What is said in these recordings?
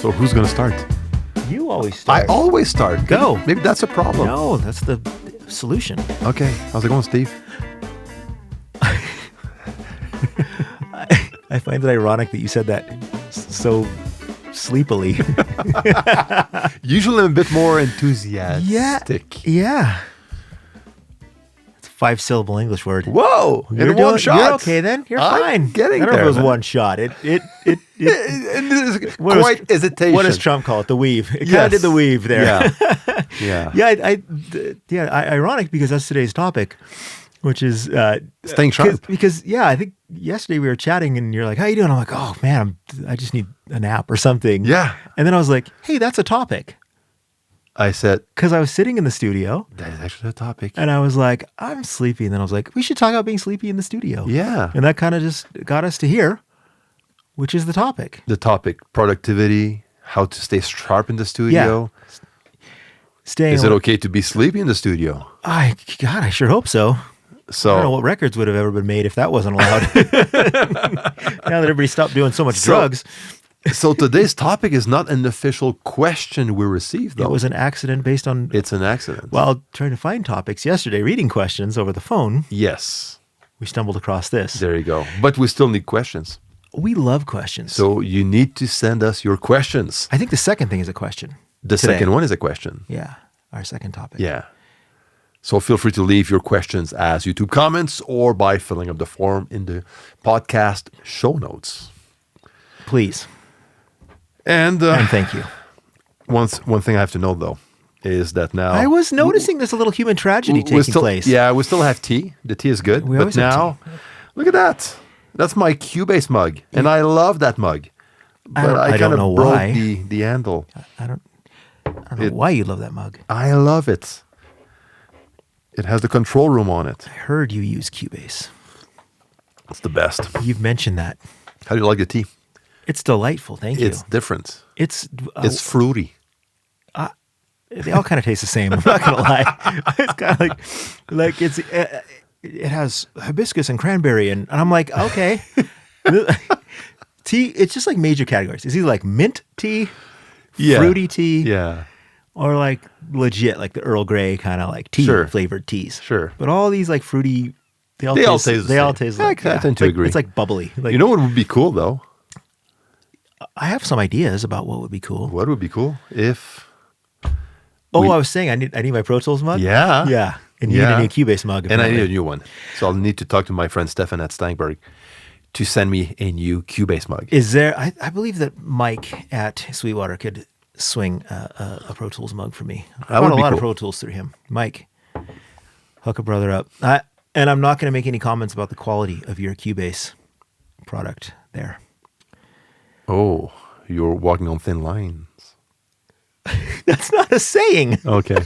So who's going to start? You always start. I always start. Go. Maybe that's a problem. No, that's the solution. Okay. How's it going, Steve? I find it ironic that you said that so sleepily. Usually I'm a bit more enthusiastic. Yeah. It's a 5-syllable English word. Whoa! You're in one shot. You're okay then. You're I'm fine. getting I don't know there, if it was man. one shot. And this is quite hesitation. What does Trump call it? The weave. It kind Yes. of did the weave there. Yeah. Yeah. Ironic because that's today's topic, which is Staying sharp. Because I think yesterday we were chatting and you're like, "How you doing?" I'm like, "Oh man, I just need a nap or something." Yeah. And then I was like, "Hey, that's a topic." I said, Because I was sitting in the studio that is actually a topic. and I was like, "I'm sleepy," and then I was like, "We should talk about being sleepy in the studio." Yeah. And that kind of just got us to here, which is the topic. The topic, productivity, how to stay sharp in the studio. Staying. Is it okay to be sleepy in the studio? I sure hope so. I don't know what records would have ever been made if that wasn't allowed. Now that everybody stopped doing so much drugs. So today's topic is not an official question we received, though. It was an accident based on... It's an accident. While trying to find topics yesterday, reading questions over the phone, Yes. we stumbled across this. There you go. But we still need questions. We love questions. So you need to send us your questions. I think the second thing is a question. The today. second one is a question. Yeah, our second topic. Yeah. So feel free to leave your questions as YouTube comments or by filling up the form in the podcast show notes. Please. And Thank you. one thing I have to know, though, is that now... I was noticing there's a little human tragedy taking place. Yeah, we still have tea. The tea is good. We but always have now, look at that. That's my Cubase mug. And I love that mug. But I don't kind of know broke why. the handle. I don't know why you love that mug. I love it. It has the control room on it. I heard you use Cubase. It's the best. You've mentioned that. How do you like the tea? It's delightful. Thank you. It's different. It's fruity. They all kind of taste the same. I'm not gonna lie. It's kind of like it's it has hibiscus and cranberry and I'm like, okay, tea. It's just like major categories. It's either like mint tea, fruity tea, or like legit like the Earl Grey kind of like tea flavored teas. Sure. But all these like fruity, they all taste like I tend to agree. It's like bubbly. Like, You know what would be cool though? I have some ideas about what would be cool. What would be cool if? I was saying I need my Pro Tools mug. Yeah. And you need a new Cubase mug. And I apparently. need a new one. So I'll need to talk to my friend Stefan at Steinberg to send me a new Cubase mug. Is there? I believe that Mike at Sweetwater could swing a Pro Tools mug for me. I bought a lot of Pro Tools through him. Mike, hook a brother up. And I'm not going to make any comments about the quality of your Cubase product there. Oh, you're walking on thin lines. That's not a saying. Okay.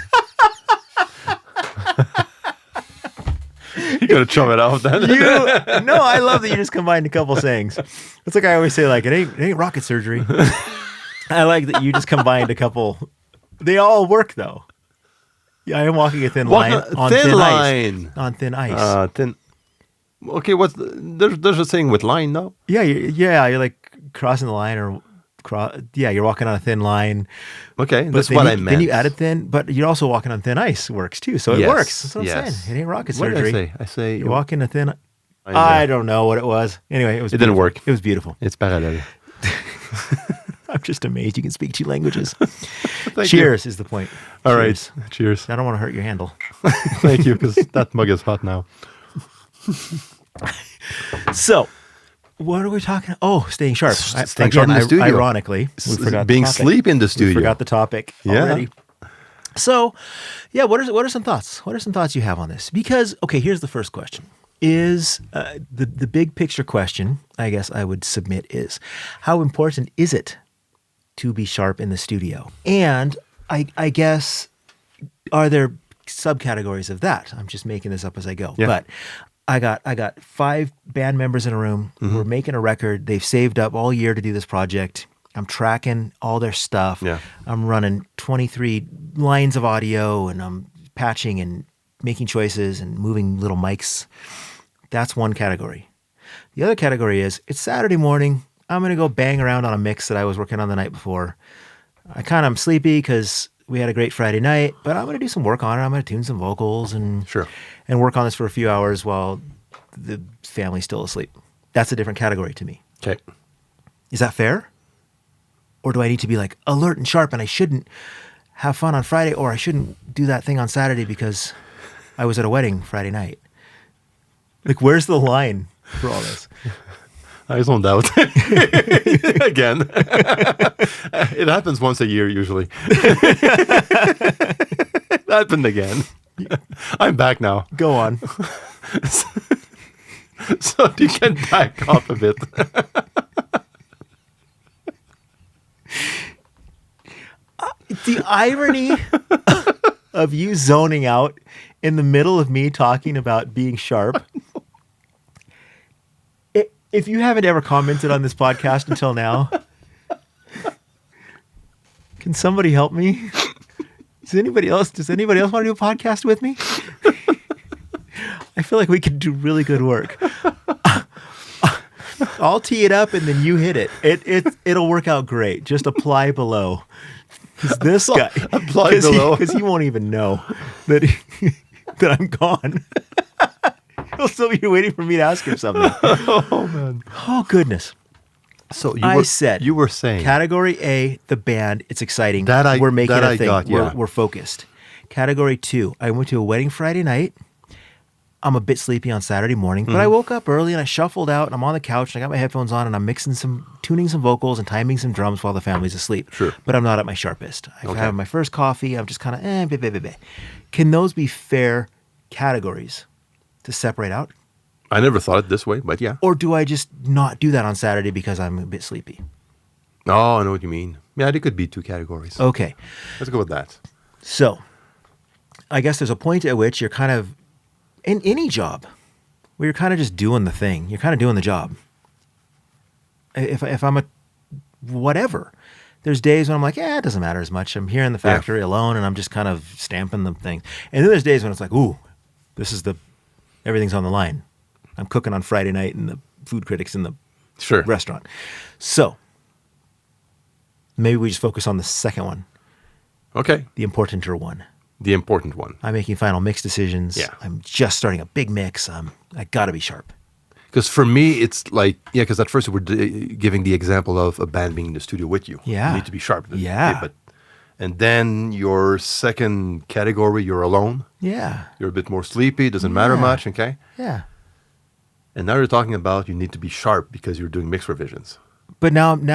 You gotta chum it out then. No, I love that you just combined a couple sayings. It's like I always say, like, it ain't rocket surgery. I like that you just combined a couple. They all work though. Yeah, I am walking a thin line on thin ice. On thin ice. Thin. Okay, there's a saying with line, no? Yeah, you're like crossing the line or you're walking on a thin line. Okay, But that's then what I meant. Then you added thin, but you're also walking on thin ice works too. So it works. That's what I'm saying. It ain't rocket What surgery. did I say? I say You're walking a thin. I don't know what it was. Anyway, it didn't work. It was beautiful. It's parallel. I'm just amazed you can speak 2 languages. Thank Cheers is the point. All right. Cheers. I don't want to hurt your handle. Thank you, because that mug is hot now. So, what are we talking? Oh, staying sharp. Staying sharp in the studio. Ironically, we forgot being the topic. sleep in the studio. We forgot the topic already. So, yeah, what are some thoughts? What are some thoughts you have on this? Because, okay, here's the first question. Is the big picture question, I guess I would submit is, how important is it to be sharp in the studio? And I guess, are there subcategories of that? I'm just making this up as I go. Yeah. But I got 5 band members in a room. Mm-hmm. We're making a record. They've saved up all year to do this project. I'm tracking all their stuff. Yeah. I'm running 23 lines of audio and I'm patching and making choices and moving little mics. That's one category. The other category is it's Saturday morning. I'm going to go bang around on a mix that I was working on the night before. I'm sleepy because we had a great Friday night, but I'm going to do some work on it. I'm going to tune some vocals and Sure. and work on this for a few hours while the family's still asleep. That's a different category to me. Okay. Is that fair? Or do I need to be like alert and sharp and I shouldn't have fun on Friday, or I shouldn't do that thing on Saturday because I was at a wedding Friday night? Like, where's the line for all this? I zoned out. Again. It happens once a year usually. It happened again. I'm back now. Go on. So you can back up a bit. The irony of you zoning out in the middle of me talking about being sharp. If you haven't ever commented on this podcast until now, can somebody help me? Does anybody else want to do a podcast with me? I feel like we could do really good work. I'll tee it up and then you hit it. It'll work out great. Just apply below. Because this guy, apply below, because he won't even know that that I'm gone. He'll still be waiting for me to ask him something. Oh man! Oh goodness! So you were saying category A, the band. It's exciting. We're making a thing. Got, yeah. We're focused. Category 2, I went to a wedding Friday night. I'm a bit sleepy on Saturday morning, but I woke up early and I shuffled out and I'm on the couch and I got my headphones on and I'm tuning some vocals and timing some drums while the family's asleep. Sure. But I'm not at my sharpest. I've had my first coffee. I'm just kind of Can those be fair categories to separate out? I never thought it this way, but yeah. Or do I just not do that on Saturday because I'm a bit sleepy? Oh, I know what you mean. Yeah, there could be 2 categories. Okay. Let's go with that. So, I guess there's a point at which you're kind of in any job where you're kind of just doing the thing. You're kind of doing the job. If I'm a whatever, there's days when I'm like, it doesn't matter as much. I'm here in the factory alone and I'm just kind of stamping the thing. And then there's days when it's like, ooh, everything's on the line. I'm cooking on Friday night and the food critics in the restaurant. So maybe we just focus on the second one. Okay. The importanter one. The important one. I'm making final mix decisions. Yeah. I'm just starting a big mix. I got to be sharp. Because for me, it's like, because at first we're giving the example of a band being in the studio with you. Yeah. You need to be sharp. Yeah. And then your second category, you're alone. Yeah. You're a bit more sleepy. Doesn't matter much, okay? Yeah. And now you're talking about you need to be sharp because you're doing mix revisions. But I'm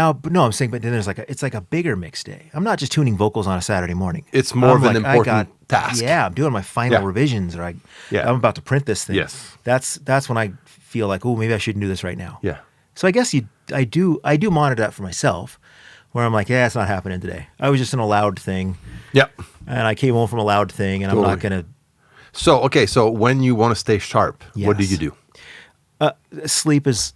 saying, but then there's it's like a bigger mix day. I'm not just tuning vocals on a Saturday morning. It's more of an important task. Yeah, I'm doing my final revisions, or I'm about to print this thing. Yes. That's when I feel like, oh, maybe I shouldn't do this right now. Yeah. So I guess I do monitor that for myself, where I'm like, it's not happening today. I was just in a loud thing. Yeah. And I came home from a loud thing, and I'm not gonna. So when you want to stay sharp, what do you do? Sleep is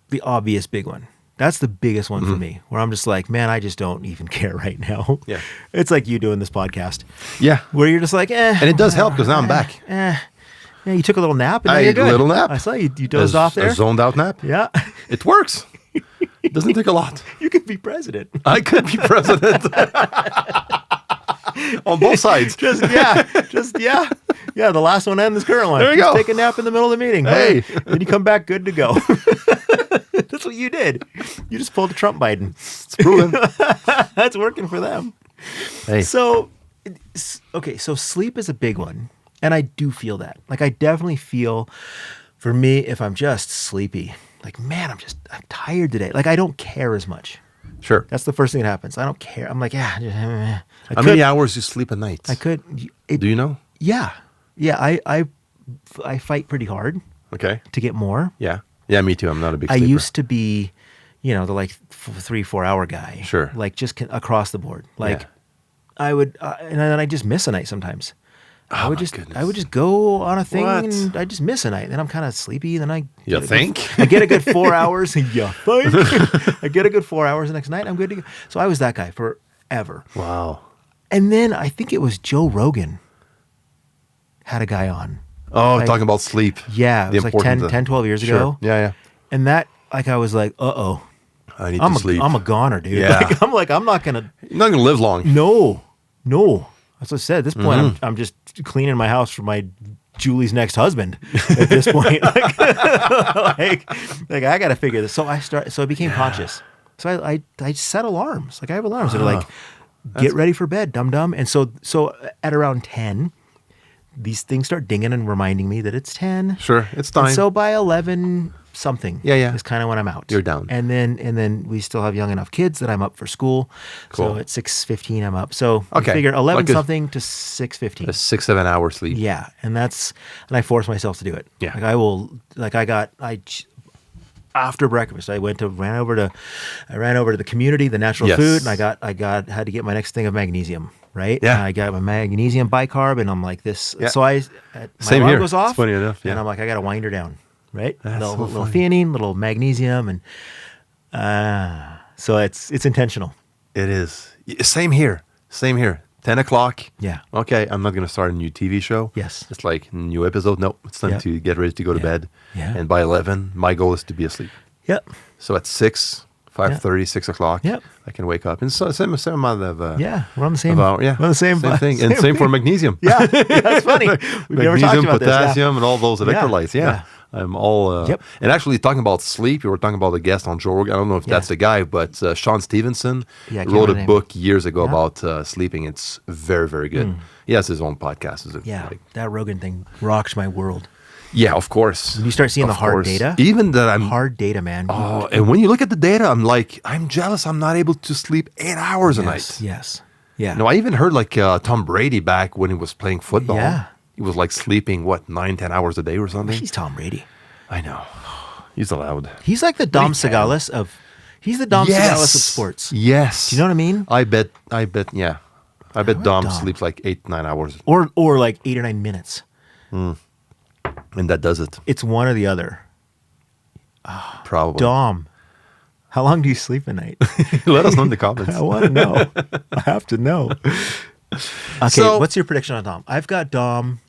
the obvious big one. That's the biggest one for me, where I'm just like, man, I just don't even care right now. Yeah. It's like you doing this podcast. Yeah. Where you're just like, And it does help because now I'm back. Yeah, you took a little nap and now I you're ate good. a little nap. I saw you dozed off there. A zoned out nap. Yeah. It works. It doesn't take a lot. You could be president. I could be president. On both sides. Yeah, the last one and this current one. There you go. Take a nap in the middle of the meeting. Hey. Then you come back good to go. That's what you did. You just pulled a Trump Biden. It's proven. That's working for them. Hey. So sleep is a big one. And I do feel that. Like, I definitely feel, for me, if I'm just sleepy, like, man, I'm tired today. Like, I don't care as much. Sure. That's the first thing that happens. I don't care. I'm like, How many hours do you sleep a night? I could. Do you know? Yeah. Yeah, I fight pretty hard. Okay. To get more. Yeah. Yeah, me too. I'm not a big sleeper. I used to be, the like 3-4 hour guy. Sure. Like just across the board. Like I would, and then I just miss a night sometimes. I would just go on a thing and I just miss a night. Then I'm kind of sleepy. Then I think? I get a good 4 hours. You think? I get a good 4 hours the next night. I'm good to go. So I was that guy forever. Wow. And then I think it was Joe Rogan had a guy on. Oh, talking about sleep. Yeah, it was like 10, 12 years ago. Yeah. And that, like, I was like, uh-oh. I need to sleep. I'm a goner, dude. Yeah. I'm not gonna. You're not gonna live long. No. As I said, at this point, Mm-hmm. I'm just cleaning my house for my Julie's next husband. At this point, like I got to figure this. So I became conscious. So I set alarms. Like I have alarms that are like, get ready for bed, dum dum. And so at around 10, these things start dinging and reminding me that it's 10. Sure, it's time. And so by 11 something, Yeah. is kind of when I'm out. You're down. And then we still have young enough kids that I'm up for school. Cool. So at 6:15 I'm up. So Okay. I figure 11 Like a- something to 6:15. A 6-7 hour sleep. Yeah, and I force myself to do it. Yeah. After breakfast, I ran over to the community, the natural Yes. food, and I had to get my next thing of magnesium, right? Yeah. And I got my magnesium bicarb, and I'm like this. Yeah. So my Same alarm here. goes off, Funny enough, yeah. and I'm like, I got to wind her down, right? That's little so funny. theanine, little magnesium, and so it's intentional. It is. Same here. 10 o'clock. Yeah. Okay, I'm not going to start a new TV show. Yes. It's like new episode. No, it's time Yeah. to get ready to go to Yeah. bed. Yeah. And by 11, my goal is to be asleep. Yep. So at 6, 5:30, 6 o'clock, Yep. I can wake up. And so same amount of Yeah, we're on the same. of hour. Yeah, we're on the same thing. And same for magnesium. Yeah, that's funny. We've never talked Magnesium, about this. Yeah. potassium, and all those electrolytes. Yeah. Yeah. I'm all. Yep. And actually, talking about sleep, you were talking about the guest on Joe Rogan. I don't know if Yeah. that's the guy, but Sean Stevenson Yeah, I can't wrote remember a the name. book years ago Yeah. about sleeping. It's very, very good. He has his own podcast. Is it? Yeah, Like, that Rogan thing rocked my world. yeah, of course. When you start seeing Of the hard course. data, Even that I'm. hard data, man. Oh, and when you look at the data, I'm jealous. I'm not able to sleep 8 hours a night. Yes. Yeah. No, I even heard like Tom Brady back when he was playing football. Yeah. He was like sleeping, 9-10 hours a day or something? He's Tom Brady. I know. He's allowed. He's like the Dom Segalis of. He's the Dom Segalis of sports. Yes. Do you know what I mean? I bet, yeah. I bet like Dom Dom. sleeps like 8-9 hours. Or like 8 or 9 minutes. And that does it. It's one or the other. Probably. Dom, how long do you sleep a night? Let us know in the comments. I want to know. I have to know. Okay, So- what's your prediction on Dom? I've got Dom.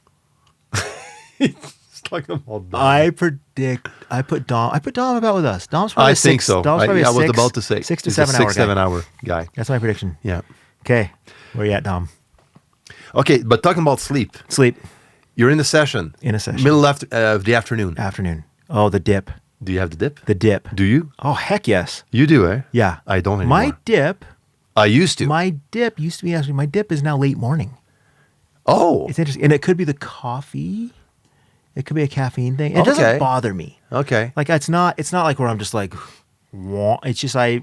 It's like I'm all done. I put Dom about with us. Dom's probably I think so. Dom's probably I a was six- about to say. 6 to he's a 7 hour 6-7 guy. hour guy. That's my prediction. Yeah. Okay, where you at, Dom? Okay, but talking about sleep, Sleep you're in the session. in a session. Middle of the afternoon. Afternoon. Oh, the dip. Do you have the dip? The dip. Do you? Oh, heck yes. You do, eh? Yeah. I don't anymore. My dip. I used to. My dip used to be actually. My dip is now late morning. Oh. It's interesting, and it could be the coffee. It could be a caffeine thing. It Okay. doesn't bother me. Okay. Like it's not like where I'm just like, wah. It's just I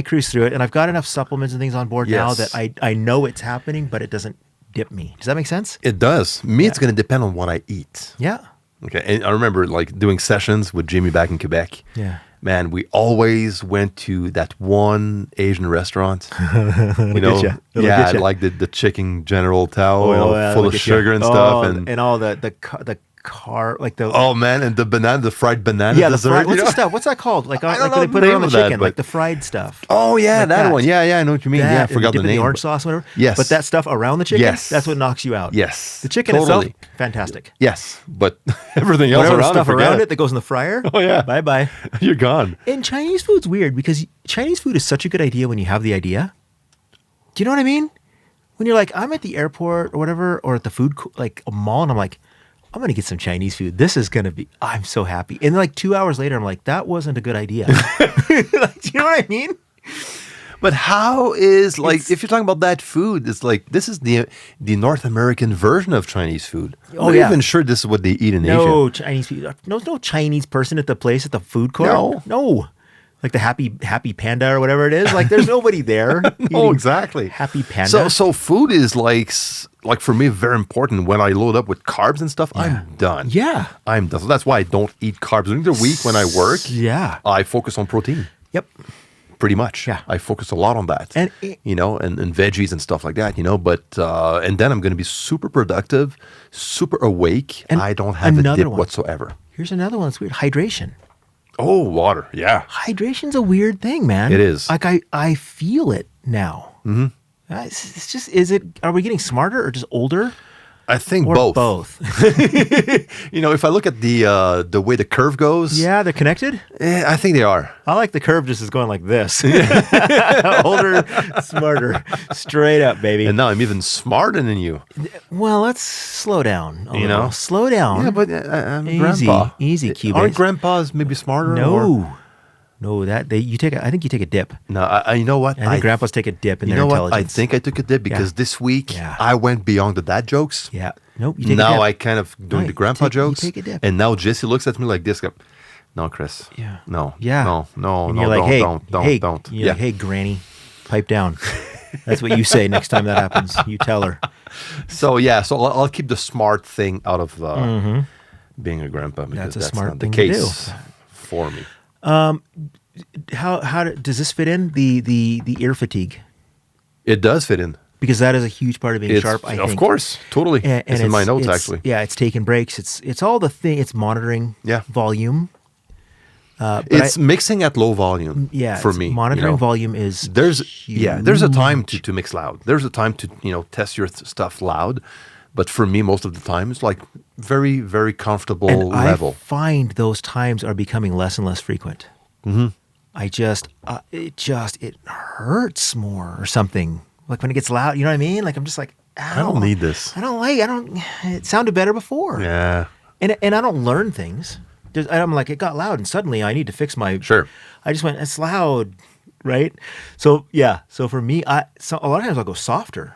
cruise through it, and I've got enough supplements and things on board now Yes. that I know it's happening, but it doesn't dip me. Does that make sense? It does. Me, it's going to depend on what I eat. Yeah. Okay. And I remember like doing sessions with Jimmy back in Quebec. Yeah. Man, we always went to that one Asian restaurant. You know, ya. It'll yeah, get ya. like the chicken General Tao, yeah, full look of at you. sugar and stuff, and all the car like the oh man, and the fried banana yeah the dessert. fried, what's you the know? stuff? What's that called? Like I don't like know they the put it name on the of that, chicken, but- like the fried stuff. Oh yeah, Like that that. one. Yeah, I know what you mean. Yeah, I and forgot you the dip it in name. the orange sauce, whatever. Yes. But that stuff around the chicken, Yes. that's what knocks you out. Yes, The chicken totally. itself, fantastic. Yes, but everything else Whatever around stuff it, forget around it. it that goes in the fryer. Oh, yeah. Bye bye. You're gone. And Chinese food's weird because Chinese food is such a good idea when you have the idea. Do you know what I mean? When you're like, I'm at the airport or whatever, or at the like a mall, and I'm like, I'm going to get some Chinese food. This is going to be, I'm so happy. And like 2 hours later, I'm like, that wasn't a good idea. Like, do you know what I mean? But how is like It's- if you're talking about that food, it's like this is the North American version of Chinese food. Oh, I'm not yeah. even sure this is what they eat in No Asia. Chinese food. No Chinese person at the place at the food court. No. No. Like the happy panda or whatever it is. Like there's nobody there. Oh, eating exactly. Happy panda. So food is like for me very important. When I load up with carbs and stuff, I'm done. Yeah. I'm done. So that's why I don't eat carbs during the week when I work. Yeah. I focus on protein. Yep. Pretty much. Yeah. I focus a lot on that. And and veggies and stuff like that, but and then I'm going to be super productive, super awake, and And I don't have a another dip one. whatsoever. Here's another one that's weird. Hydration. Oh, water. Yeah. Hydration's a weird thing, man. It is. Like I feel it now. Mm-hmm. It's just, are we getting smarter or just older? I think Or both. both. If I look at the way the curve goes, Yeah, they're connected. I think they are. I like the curve just as going like this. Older, smarter, straight up, baby. And now I'm even smarter than you. Well, let's slow down. A You little. know? Slow down. Yeah, but I'm easy, grandpa. easy, Cubase. Aren't grandpas maybe smarter? No, I think you take a dip. No, you know what? I think grandpas take a dip in You their know what? I intelligence. think I took a dip because this week I went beyond the dad jokes. Yeah. Nope. You take a Now dip. I kind of doing Right, the grandpa jokes. you take a dip. And now Jesse looks at me like this. No, Chris. Yeah. No. Yeah. No. And No. you're like, Don't. hey, Don't. You're like, hey, Granny, pipe down. That's what you say next time that happens. You tell her. So I'll keep the smart thing out of being a grandpa because That's a smart not thing the to case do. for me. Does this fit in the ear fatigue? It does fit in. Because that is a huge part of being sharp. I think. Of course, totally. And it's in my notes actually. Yeah, it's taking breaks. It's all the thing. It's monitoring. Yeah. Volume. It's mixing at low volume. Yeah, for me, monitoring volume is there's a time huge. to mix loud. There's a time to test your stuff loud, but for me, most of the time it's like very very comfortable And level. I find those times are becoming less and less frequent. Mm-hmm. It hurts more or something. Like when it gets loud, you know what I mean? Like I'm just like, I don't need this. It sounded better before. Yeah. And I don't learn things. I'm like, it got loud and suddenly I need to fix my. Sure. I just went, it's loud, right? So yeah. So for me, a lot of times I'll go softer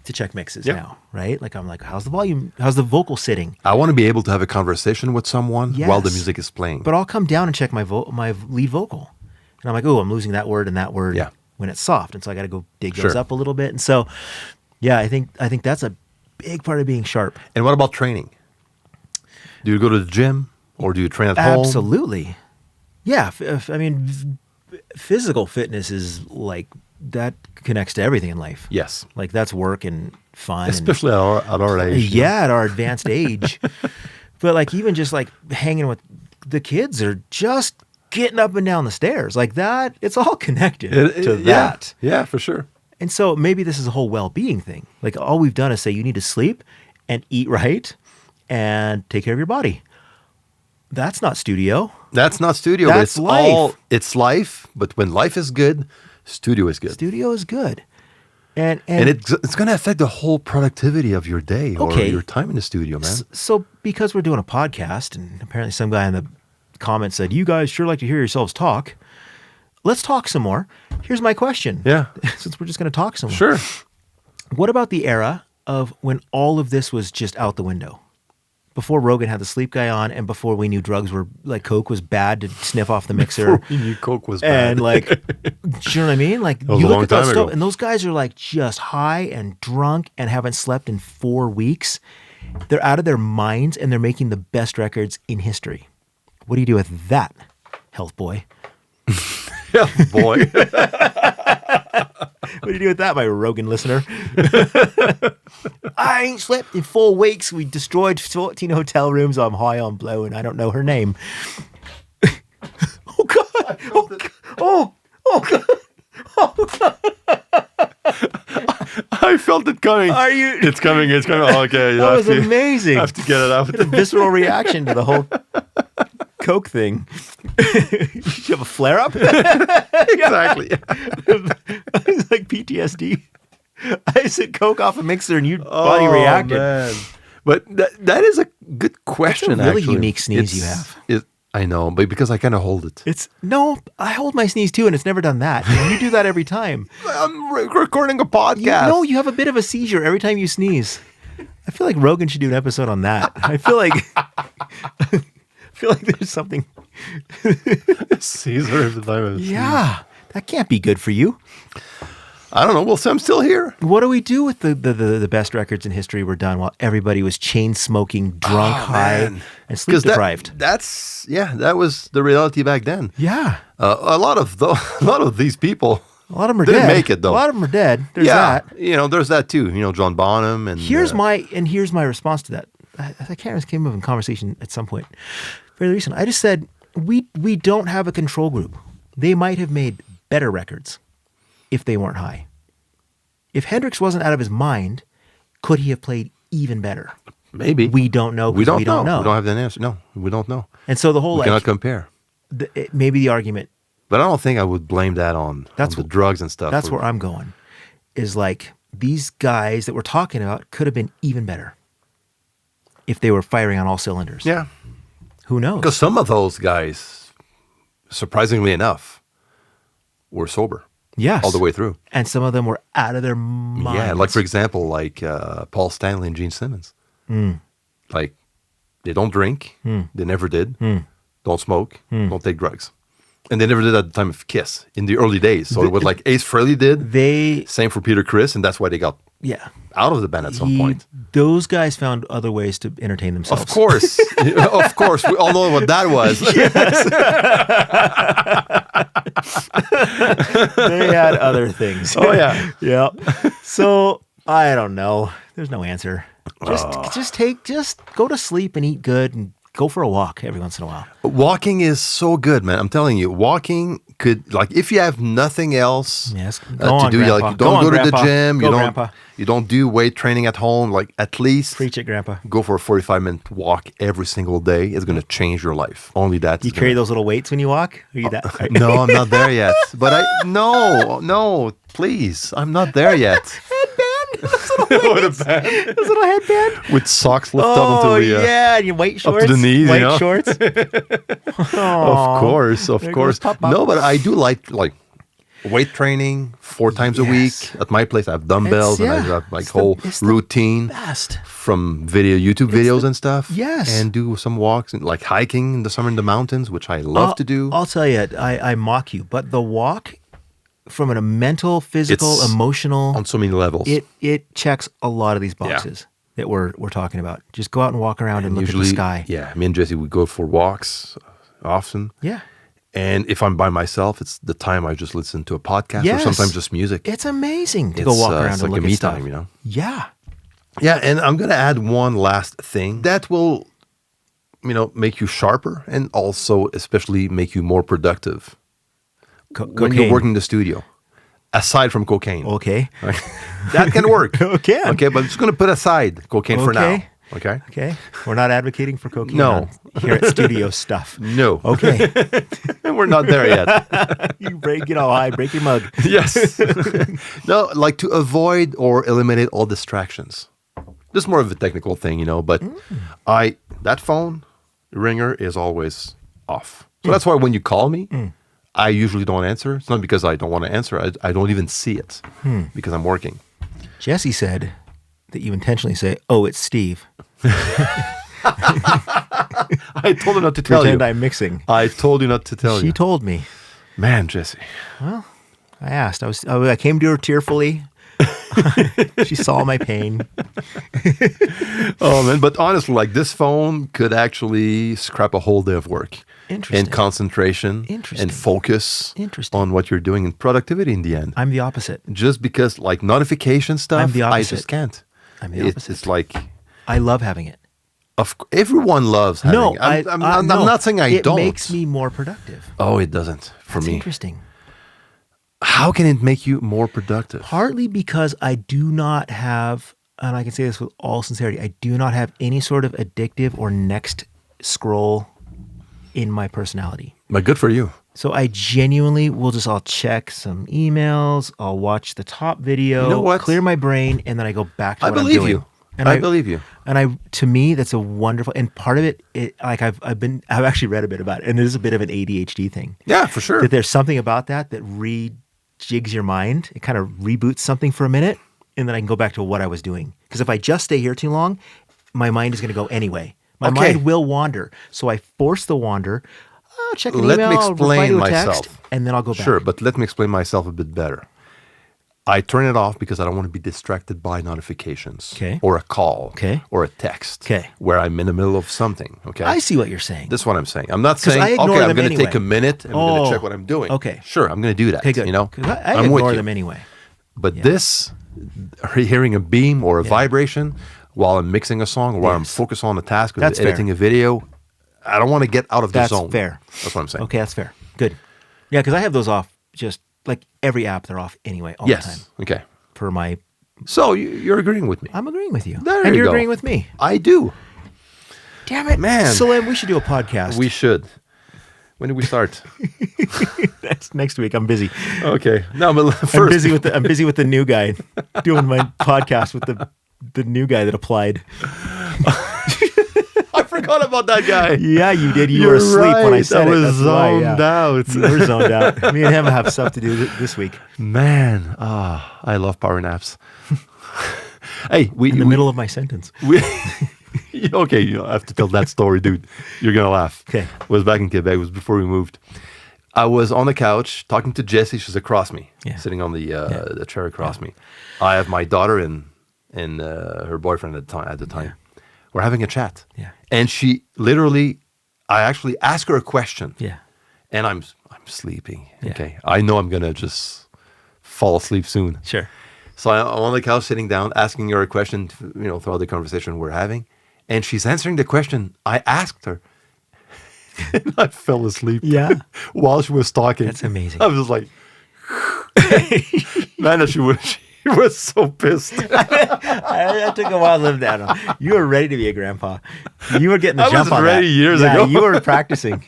to check mixes now, right? Like I'm like, how's the volume? How's the vocal sitting? I want to be able to have a conversation with someone while the Yes. music is playing. But I'll come down and check my lead vocal. And I'm like, oh, I'm losing that word and that word Yeah. when it's soft. And so I got to go dig Sure. those up a little bit. And so, yeah, I think that's a big part of being sharp. And what about training? Do you go to the gym or do you train at home? Absolutely. Yeah. Physical fitness is like, that connects to everything in life. Yes. Like that's work and fun. Especially at our age. Yeah, at our advanced age. But like even just like hanging with the kids or just getting up and down the stairs like that, it's all connected to that. Yeah, for sure. And so maybe this is a whole well-being thing. Like all we've done is say you need to sleep and eat right and take care of your body. That's not studio. That's not studio. That's but it's life. It's life. But when life is good, studio is good. Studio is good. And it's going to affect the whole productivity of your day or Okay. your time in the studio, man. So because we're doing a podcast and apparently some guy in the comments said, you guys sure like to hear yourselves talk. Let's talk some more. Here's my question. Yeah. Since we're just going to talk some more. Sure. What about the era of when all of this was just out the window? Before Rogan had the sleep guy on and before we knew drugs were like coke was bad to sniff off the mixer. Before we knew coke was bad. And like, do you know what I mean? Like was you a look long at that time stuff ago. and those guys are like just high and drunk and haven't slept in 4 weeks. They're out of their minds and they're making the best records in history. What do you do with that, health boy? Yeah, boy. What do you do with that, my Rogan listener? I ain't slept in 4 weeks. We destroyed 14 hotel rooms. I'm high on blow and I don't know her name. Oh, God. Oh, God. I felt it coming. Are you? It's coming. It's coming. Okay. That was amazing. I have to get it out. A visceral reaction to the whole Coke thing. You have a flare up? Exactly. It's like PTSD. I said Coke off a mixer and your body reacted. Man. But that is a good question. That's a really actually. unique sneeze you have. I know, but because I kind of hold it. I hold my sneeze too, and it's never done that. And you do that every time. I'm recording a podcast. You have a bit of a seizure every time you sneeze. I feel like Rogan should do an episode on that. I feel like there's something. Caesar every time I sneeze. Yeah, that can't be good for you. I don't know. Well, so I'm still here. What do we do with the best records in history were done while everybody was chain smoking, drunk, high, man. and sleep deprived? That was the reality back then. Yeah. A lot of these people. A lot of them are Didn't dead. make it, though. A lot of them are dead. There's yeah, that. there's that too. John Bonham and Here's my response to that. I can't remember, came up in conversation at some point fairly recent. I just said we don't have a control group. They might have made better records if they weren't high. If Hendrix wasn't out of his mind, could he have played even better? Maybe. We don't know. We don't know. know. We don't have the answer. No, we don't know. And so the whole We cannot compare. maybe the argument. But I don't think I would blame that on the drugs and stuff. That's where I'm going. Is like these guys that we're talking about could have been even better if they were firing on all cylinders. Yeah. Who knows? Because some of those guys, surprisingly enough, were sober. Yes. All the way through. And some of them were out of their minds. Yeah, like for example, like Paul Stanley and Gene Simmons. Like, they don't drink. They never did. Don't smoke. Don't take drugs. And they never did at the time of Kiss in the early days. So it was like Ace Frehley did. Same for Peter Criss, and that's why they got out of the band at some point. Those guys found other ways to entertain themselves. Of course. Of course. We all know what that was. They had other things. Oh, yeah. Yeah. So, I don't know. There's no answer. Just go to sleep and eat good and go for a walk every once in a while. Walking is so good, man. I'm telling you, walking could, like, if you have nothing else to do, Grandpa. like, you don't go to the gym, Grandpa. you don't do weight training at home, like, at least Preach it, Grandpa. go for a 45-minute walk every single day. It's going to change your life. Only that. You carry those little weights when you walk? Are you that? No, I'm not there yet. But no, please, I'm not there yet. Those little weights. Those little headband. With socks lifted up until the and your white shorts. up to the knees, white shorts. Of course. No, but I do like weight training 4 times a week. At my place, I have dumbbells and I have like whole routine from YouTube videos and stuff. Yes. And do some walks and like hiking in the summer in the mountains, which I love to do. I'll tell you, I mock you, but the walk from a mental, physical, emotional, on so many levels, it checks a lot of these boxes that we're talking about. Just go out and walk around and look usually, at the sky. Yeah, me and Jesse, we go for walks often. Yeah. And if I'm by myself, it's the time I just listen to a podcast or sometimes just music. It's amazing to go walk around it's and like look a me at stuff. time, you know? Yeah. Yeah, and I'm going to add one last thing that will, make you sharper and also especially make you more productive when you're working in the studio. Aside from cocaine. Okay. That can work. Okay. Okay, but I'm just going to put aside cocaine for now. Okay. Okay. We're not advocating for cocaine. No. Here at Studio Stuff. No. Okay. We're not there yet. You break your mug. Yes. No, like to avoid or eliminate all distractions. This is more of a technical thing, but that phone ringer is always off. So that's why when you call me, I usually don't answer. It's not because I don't want to answer. I don't even see it because I'm working. Jesse said that you intentionally say, "Oh, it's Steve." I told her not to tell Pretend you. I'm mixing. I told you not to tell you. She told me. Man, Jesse. Well, I asked. I came to her tearfully. She saw my pain. Oh, man. But honestly, like this phone could actually scrap a whole day of work. Interesting. And concentration. Interesting. And focus Interesting. on what you're doing and productivity in the end. I'm the opposite. Just because like notification stuff, I'm the opposite. I just can't. I'm the opposite. It's like... I love having it. Everyone loves having it. I'm not saying I don't. It makes me more productive. Oh, it doesn't for That's me. Interesting. How can it make you more productive? Partly because I do not have, and I can say this with all sincerity, I do not have any sort of addictive or next scroll in my personality. But good for you. So I genuinely I'll check some emails, I'll watch the top video, You know what? clear my brain, and then I go back to what I'm believe doing. you. And I believe you. And to me, that's a wonderful, and part of it, I've actually read a bit about it, and it is a bit of an ADHD thing. Yeah, for sure. That there's something about that rejigs your mind. It kind of reboots something for a minute, and then I can go back to what I was doing. Because if I just stay here too long, my mind is going to go anyway. My mind will wander. So I force the wander. I'll check an email, Let me explain I'll reply to a text, myself. and then I'll go back. Sure, but let me explain myself a bit better. I turn it off because I don't want to be distracted by notifications. Okay. Or a call. Okay. Or a text. Okay. Where I'm in the middle of something. Okay. I see what you're saying. This is what I'm saying. I'm not 'Cause I saying, ignore okay, I'm them going to take anyway. a minute and I'm going to check what I'm doing. Okay. Sure, I'm going to do that. Okay, good. You know, 'Cause I I'm with ignore you. them anyway. But this, hearing a beam or a vibration while I'm mixing a song or while I'm focused on a task or That's editing fair. a video, I don't want to get out of the That's zone. fair. That's what I'm saying. Okay, that's fair. Good. Yeah, because I have those off just like every app, they're off anyway all the time Yes. Okay. for my So you're agreeing with me. I'm agreeing with you. There and you you're go. agreeing with me. I do. Damn it. Man. Salim, we should do a podcast. We should. When do we start? That's next week. I'm busy. Okay. No, but first. I'm busy with the new guy doing my podcast with the new guy that applied. I forgot about that guy. Yeah, you did. You You're were asleep when I right. said I it. was That's why, zoned out. You were zoned out. Me and him have stuff to do this week. Man, I love power naps. Hey, In the middle of my sentence. Okay, you have to tell that story, dude. You're gonna laugh. Okay. It was back in Quebec. It was before we moved. I was on the couch talking to Jessie. She's across me, sitting on the chair across me. I have my daughter and her boyfriend at the time. Yeah. We're having a chat. Yeah. And she literally, I actually asked her a question. Yeah. And I'm sleeping. Yeah. Okay. I know I'm gonna just fall asleep soon. Sure. So I'm on the couch sitting down, asking her a question, throughout the conversation we're having. And she's answering the question I asked her. And I fell asleep. Yeah. While she was talking. That's amazing. I was just like, man, she was so pissed. I took a while to live that on. You were ready to be a grandpa. You were getting the I jump was on ready that. years ago. You were practicing.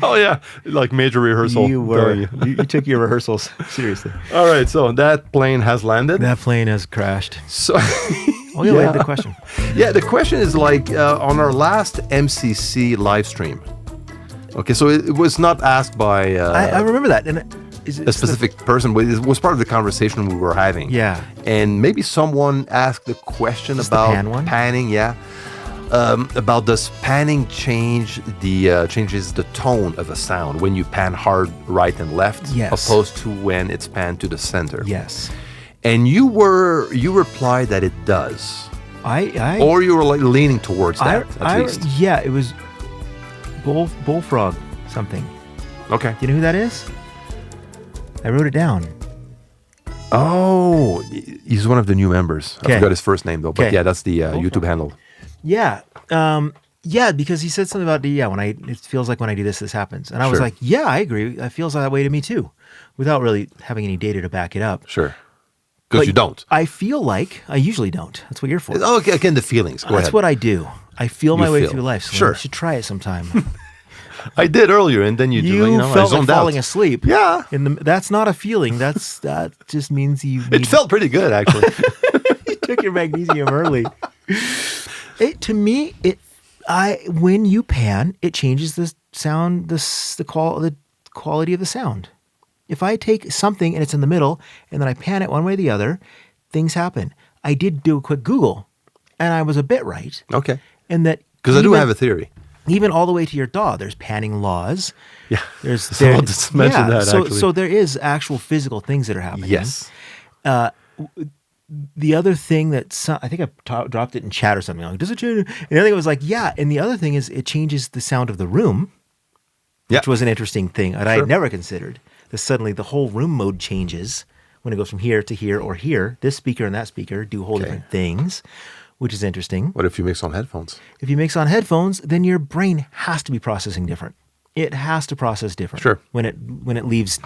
Oh, yeah. Like major rehearsal. You I'm were. telling You took your rehearsals seriously. All right. So that plane has landed. That plane has crashed. So. Oh, yeah, wait, the question. Yeah, the question is like on our last MCC live stream. Okay, so it was not asked by I remember that. And is it a specific person, but it was part of the conversation we were having. Yeah. And maybe someone asked a question the about pan one? panning, about does panning changes the tone of a sound when you pan hard right and left, Yes. opposed to when it's panned to the center. Yes. And you replied that it does. Or you were like leaning towards that, at least. Yeah, it was bullfrog something. Okay. Do you know who that is? I wrote it down. Oh, he's one of the new members. Okay. I forgot his first name though. But Okay. yeah, that's the YouTube handle. Yeah. Yeah, because he said something about it feels like when I do this happens. And I was Sure. like, yeah, I agree. It feels that way to me too, without really having any data to back it up. Sure. Because you don't. I feel like I usually don't. That's what you're for. Oh, okay, again, the feelings. Go That's ahead. what I do. I feel my way feel. through life. So Sure. you should try it sometime. I did earlier, and then You I felt like zoned out. falling asleep. Yeah. That's not a feeling. That just means you. It felt pretty good, actually. You took your magnesium early. To me, when you pan, it changes the sound, the quality of the sound. If I take something and it's in the middle, and then I pan it one way or the other, things happen. I did do a quick Google, and I was a bit right. Okay. And that Because I do even- have a theory. Even all the way to your DAW, there's panning laws. Yeah. There's Someone just mentioned that, actually. So there is actual physical things that are happening. Yes. The other thing I think I dropped it in chat or something. Like, does it change? And I think it was like, yeah. And the other thing is it changes the sound of the room, Yeah. which was an interesting thing that I Sure. had never considered. That suddenly the whole room mode changes when it goes from here to here or here. This speaker and that speaker do whole different things, which is interesting. What if you mix on headphones? If you mix on headphones, then your brain has to be processing different. It has to process different. Sure. When it leaves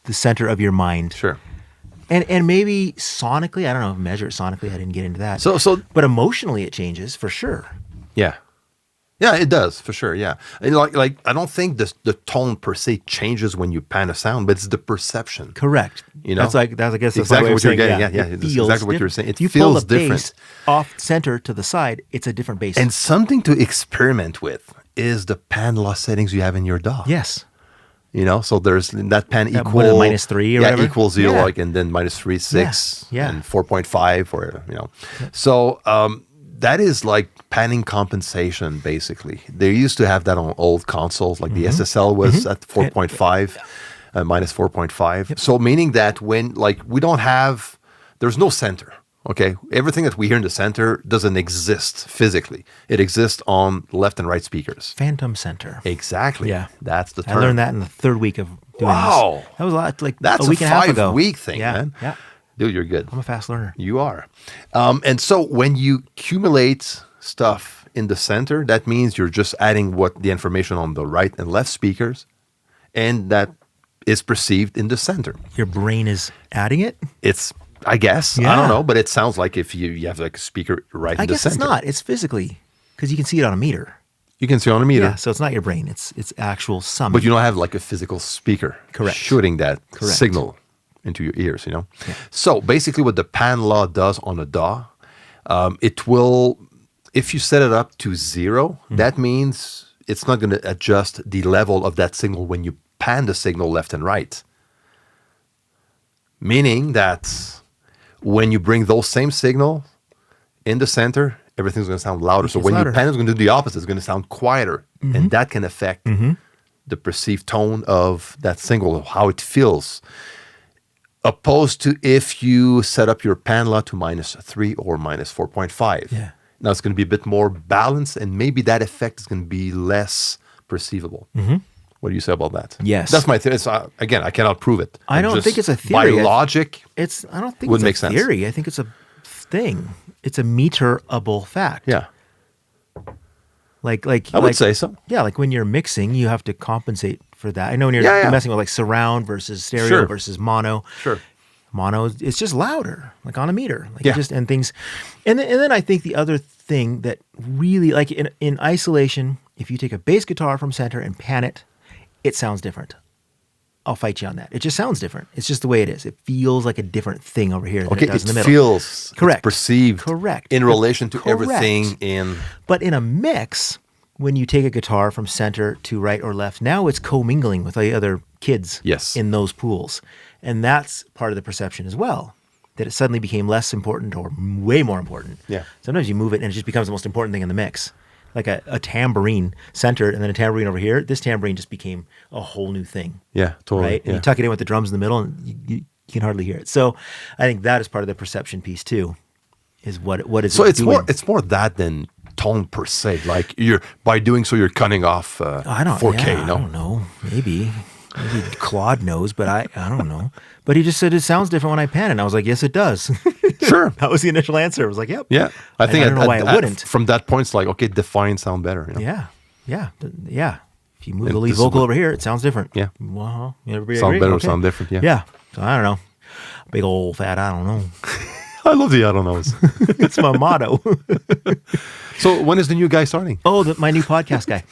the center of your mind. Sure. And maybe sonically, I don't know, measure it sonically. I didn't get into that. So But emotionally, it changes for sure. yeah. Yeah, it does, for sure, yeah. And like I don't think the tone per se changes when you pan a sound, but it's the perception. Correct. You know? That's I guess that's Exactly my way of what you're saying, getting. Yeah, It that's feels exactly what you're different. saying. It If you pull feels the bass different. off center to the side, it's a different bass. And something to experiment with is the pan loss settings you have in your DAW. yes. You know, so there's that pan That equal what is it, -3 or whatever? equal 0, Yeah. like, and then -3, 6, Yeah. and 4.5, or So that is like panning compensation, basically. They used to have that on old consoles, like the SSL was at 4.5, -4.5. So meaning that when we don't have, there's no center. Okay, everything that we hear in the center doesn't exist physically. It exists on left and right speakers. Phantom center. Exactly. Yeah. That's the term. I learned that in the third week of doing Wow. this. That was a lot, like That's a week and a half ago. 5-week thing, yeah. man. Yeah. Dude, you're good. I'm a fast learner. You are. And so when you accumulate stuff in the center, that means you're just adding the information on the right and left speakers, and that is perceived in the center. Your brain is adding it? It's I guess. I Yeah. don't know, but it sounds like if you have like a speaker right I in the guess center. it's not. It's physically because you can see it on a meter. You can see on a meter. Yeah, so it's not your brain. It's actual summing. But you don't have like a physical speaker Correct. shooting that Correct. signal into your ears, So basically what the pan law does on a DAW, it will, if you set it up to 0, that means it's not going to adjust the level of that signal when you pan the signal left and right. Meaning that when you bring those same signal in the center, everything's going to sound louder. So It's when louder. you pan, it's going to do the opposite. It's going to sound quieter. And that can affect the perceived tone of that signal, of how it feels. Opposed to if you set up your pan law to -3 or -4.5. Yeah. Now it's going to be a bit more balanced, and maybe that effect is going to be less perceivable. What do you say about that? Yes. That's my theory. Again, I cannot prove it. I don't think it's a theory. By logic, I don't think would it's make a sense. theory. I think it's a thing. It's a meterable fact. yeah, Like I would say so. Yeah, like when you're mixing, you have to compensate for that. I know when you're Yeah. messing with like surround versus stereo Sure. versus mono. Sure. Mono, it's just louder, like on a meter. Like Yeah. and things. And then I think the other thing that really, like in isolation, if you take a bass guitar from center and pan it, it sounds different. I'll fight you on that. It just sounds different. It's just the way it is. It feels like a different thing over here than Okay, it does in the it middle. feels Correct. it's perceived Correct. in relation to Correct. everything in. But in a mix, when you take a guitar from center to right or left, now it's commingling with the other kids Yes. in those pools. And that's part of the perception as well, that it suddenly became less important or way more important. Yeah. Sometimes you move it and it just becomes the most important thing in the mix. Like a tambourine centered and then a tambourine over here. This tambourine just became a whole new thing. Yeah, totally. Right? And Yeah. you tuck it in with the drums in the middle and you can hardly hear it. So I think that is part of the perception piece too, is what is So it it's doing? more that than tone per se. Like by doing so, you're cutting off I don't 4K. yeah, I don't know. Maybe Claude knows, but I don't know. But he just said it sounds different when I pan it. And I was like, yes, it does. Sure. That was the initial answer. I was like, yep. Yeah, I think I don't know why I wouldn't. From that point, it's like okay, define sound better. Yeah. If you move And the lead this is vocal what- over here, it sounds different. Yeah. Well, everybody Sound agree? better, Okay. sound different. Yeah. Yeah. So I don't know. Big old fat, I don't know. I love the I don't knows. It's my motto. So when is the new guy starting? Oh, my new podcast guy.